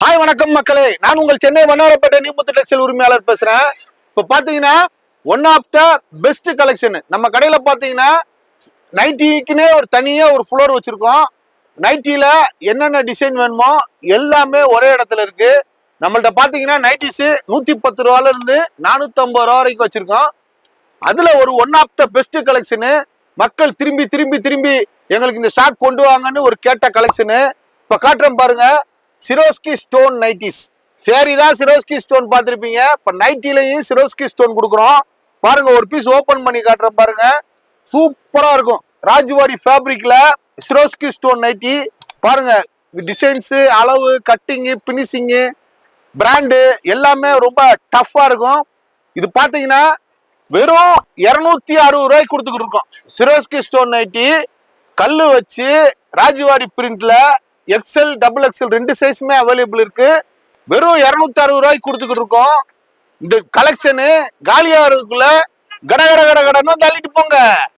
Hi வணக்கம் மக்களே, நான் உங்கள் சென்னை வண்ணாரப்பேட்டை நியூமுத்து டெக்ஸ்டைல் உரிமையாளர் பேசுறேன். இப்போ பாத்தீங்கன்னா one of the best collection நம்ம கடையில பாத்தீங்கன்னா நைட்டிக்குன்னே ஒரு தனியா ஒரு ஃப்ளோர் வச்சிருக்கோம். நைட்டில என்னென்ன டிசைன் வேணுமோ எல்லாமே ஒரே இடத்துல இருக்கு. நம்மள்ட்ட பாத்தீங்கன்னா நைட்டிஸ் 110 ரூபால இருந்து 450 ரூபா வரைக்கும் வச்சிருக்கோம். அதுல ஒரு ஒன் ஆஃப் த பெஸ்ட் கலெக்ஷனு, மக்கள் திரும்பி திரும்பி திரும்பி எங்களுக்கு இந்த ஸ்டாக் கொண்டு வாங்கன்னு ஒரு கேட்ட கலெக்ஷனு இப்ப காட்டுறேன் பாருங்க. சிரோஸ்கி ஸ்டோன் நைட்டிஸ். சரிதான், சிரோஸ்கி ஸ்டோன் பார்த்துருப்பீங்க. இப்போ நைட்டிலையும் சிரோஸ்கி ஸ்டோன் கொடுக்குறோம். பாருங்க, ஒரு பீஸ் ஓப்பன் பண்ணி காட்டுறேன் பாருங்க. சூப்பரா இருக்கும். ராஜ்வாடி ஃபேப்ரிக்ல சிரோஸ்கி ஸ்டோன் நைட்டி பாருங்க. டிசைன்ஸு, அளவு, கட்டிங்கு, பினிஷிங்கு, பிராண்டு எல்லாமே ரொம்ப டஃப்பா இருக்கும். இது பார்த்தீங்கன்னா வெறும் 260 ரூபாய்க்கு கொடுத்துக்கிட்டு இருக்கோம். சிரோஸ்கி ஸ்டோன் நைட்டி கல்லு வச்சு ராஜ்வாடி பிரிண்ட்ல எக்ஸ்எல், டபுள் எக்ஸ்எல் ரெண்டு சைஸுமே அவைலபிள் இருக்கு. வெறும் 260 ரூபாய்க்கு கொடுத்துக்கிட்டு இருக்கோம். இந்த கலெக்ஷனு காலியா இருக்குள்ள கட கட கட கடன்னு தள்ளிட்டு போங்க.